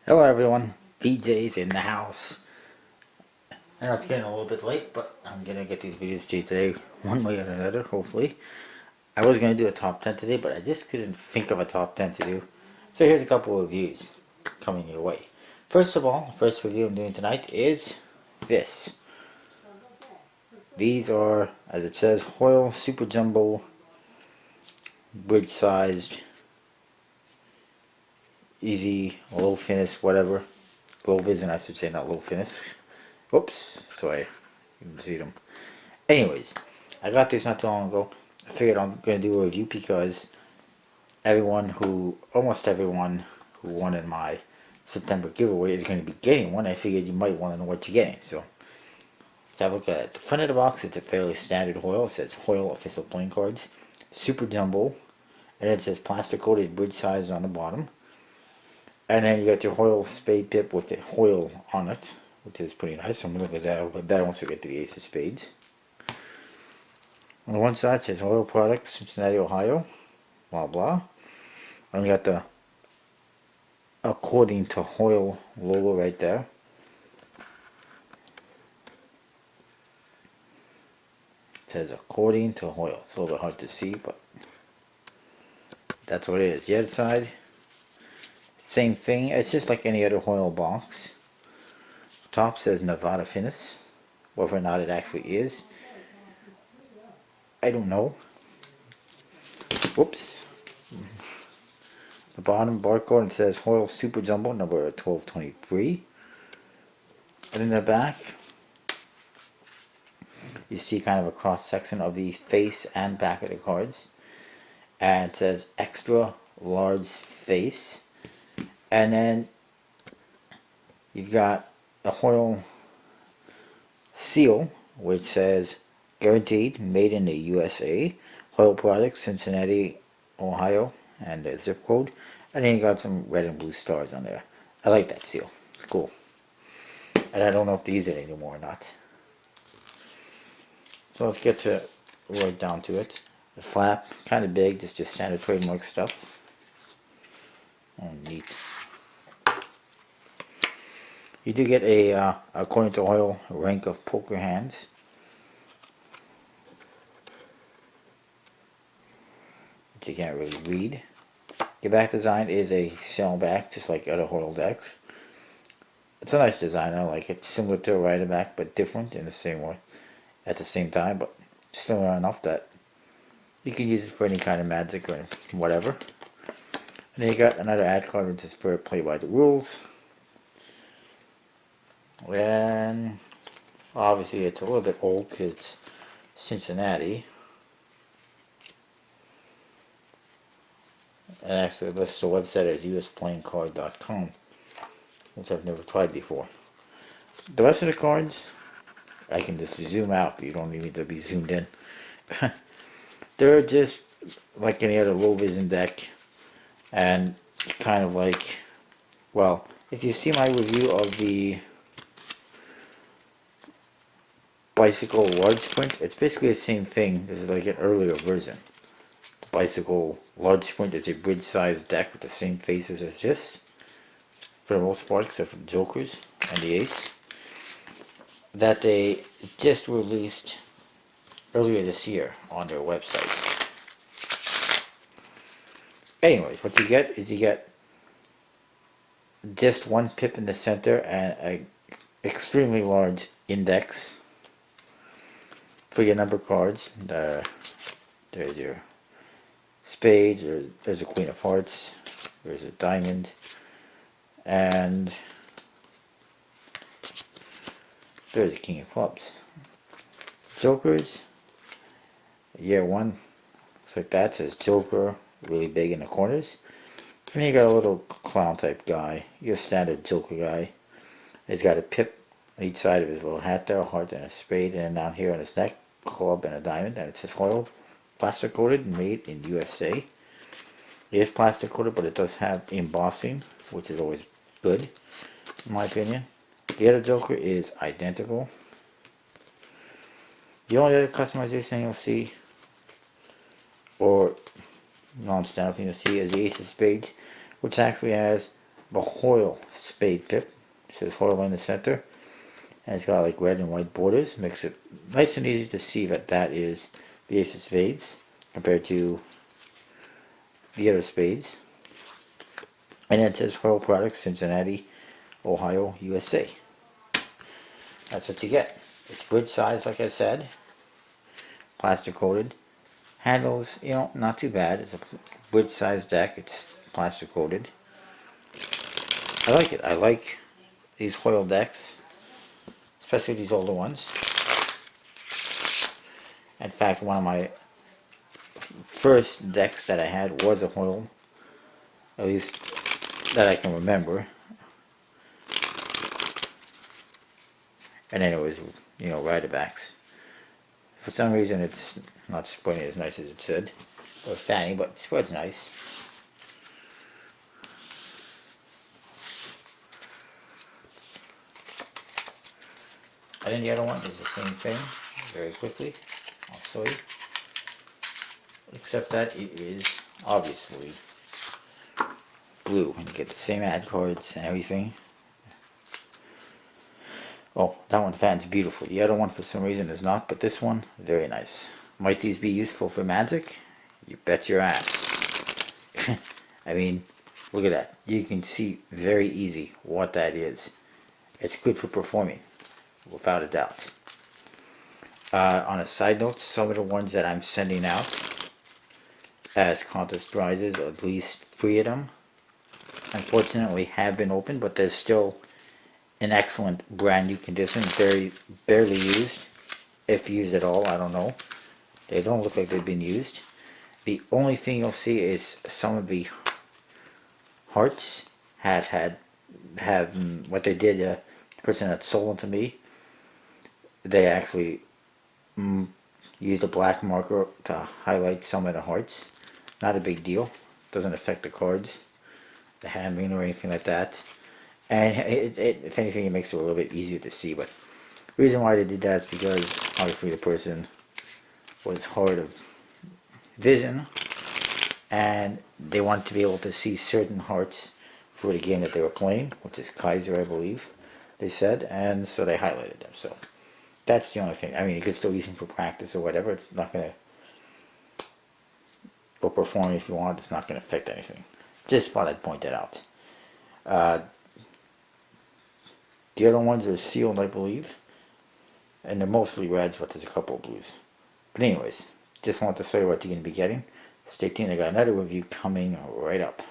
Hello everyone, VJ's in the house. I know it's getting a little bit late, but I'm gonna get these videos to you today, one way or another, hopefully. I was gonna do a top 10 today, but I just couldn't think of a top 10 to do. So here's a couple of reviews coming your way. First of all, the first review I'm doing tonight is this. These are, as it says, Hoyle Super Jumbo Bridge Sized Easy Low Finish whatever. Low Vision I should say, not Low Finish. Oops, sorry, you can see them. Anyways, I got this not too long ago. I figured I'm going to do a review because almost everyone who won in my September giveaway is going to be getting one. I figured you might want to know what you're getting. So, let's have a look at it. The front of the box is a fairly standard Hoyle. It says Hoyle official playing cards. Super Jumbo. And it says plastic coated bridge size on the bottom. And then you got your Hoyle spade pip with the Hoyle on it, which is pretty nice. I'm going to look at that a little bit better once we get to the ace of spades. On the one side it says Hoyle Products, Cincinnati, Ohio, blah blah. And we got the according to Hoyle logo right there. It says according to Hoyle. It's a little bit hard to see, but that's what it is. The other side, same thing. It's just like any other Hoyle box. Top says Nevada Finish. Whether or not it actually is, I don't know. Whoops. The bottom barcode, it says Hoyle Super Jumbo number 1223. And in the back, you see kind of a cross section of the face and back of the cards. And it says extra large face. And then you've got a Hoyle seal, which says guaranteed, made in the USA. Hoyle Products, Cincinnati, Ohio, and the zip code. And then you got some red and blue stars on there. I like that seal. It's cool. And I don't know if they use it anymore or not. So let's get to right down to it. The flap, kind of big, just your standard trademark stuff. Oh, neat. You do get a, according to Hoyle, rank of poker hands. Which you can't really read. Your back design is a shell back, just like other Hoyle decks. It's a nice design, I like it. Similar to a rider back, but different in the same way. At the same time, but similar enough that you can use it for any kind of magic or whatever. And then you got another ad card which is for play by the rules. And obviously it's a little bit old because it's Cincinnati. And actually it lists the website as usplayingcard.com, which I've never tried before. The rest of the cards, I can just zoom out. You don't need to be zoomed in. They're just like any other low vision deck. And kind of like, well, if you see my review of the Bicycle large print, it's basically the same thing. This is like an earlier version. The Bicycle large print is a bridge sized deck with the same faces as this, for the most part, except for the Jokers and the Ace, that they just released earlier this year on their website. Anyways, what you get is you get just one pip in the center and an extremely large index for your number cards. There's your spades, there's a queen of hearts, there's a diamond, and there's a king of clubs. Jokers, year one, looks like that, says Joker, really big in the corners. And then you got a little clown type guy, your standard Joker guy. He's got a pip on each side of his little hat there, a heart and a spade, and then down here on his neck, club and a diamond, and it says Hoyle, plastic coated, made in USA. It is plastic coated, but it does have embossing, which is always good, in my opinion. The other Joker is identical. The only other customization you'll see, or non-standard thing you'll see, is the Ace of Spades, which actually has the Hoyle spade tip. It says Hoyle in the center. And it's got like red and white borders. Makes it nice and easy to see that that is the ace of spades compared to the other spades. And then it says Hoyle Products, Cincinnati, Ohio, USA. That's what you get. It's good size, like I said. Plastic coated. Handles, not too bad. It's a good size deck. It's plastic coated. I like it. I like these Hoyle decks, especially these older ones. In fact, one of my first decks that I had was a Hoyle, at least that I can remember. And then it was, Riderbacks. For some reason, it's not spreading as nice as it should. Or fanny, but it spreads nice. And then the other one is the same thing, very quickly. I'll show you. Except that it is obviously blue. And you get the same ad cards and everything. Oh, that one fans beautiful. The other one for some reason is not, but this one, very nice. Might these be useful for Magic? You bet your ass. I mean, look at that. You can see very easy what that is. It's good for performing, without a doubt. On a side note, some of the ones that I'm sending out as contest prizes, at least 3 of them, unfortunately have been opened, but there's still in excellent brand new condition, barely used, if used at all. I don't know. They don't look like they've been used. The only thing you'll see is some of the hearts have what they did. The person that sold them to me, they actually used a black marker to highlight some of the hearts. Not a big deal. Doesn't affect the cards, the handling, or anything like that. And if anything, it makes it a little bit easier to see. But the reason why they did that is because obviously the person was hard of vision, and they wanted to be able to see certain hearts for the game that they were playing, which is Kaiser, I believe they said, and so they highlighted them. So that's the only thing. I mean, you could still use them for practice or whatever. It's not going to go perform if you want. It's not going to affect anything. Just thought I'd point that out. The other ones are sealed, I believe, and they're mostly reds, but there's a couple of blues. But anyways, just wanted to show you what you're going to be getting. Stay tuned, I got another review coming right up.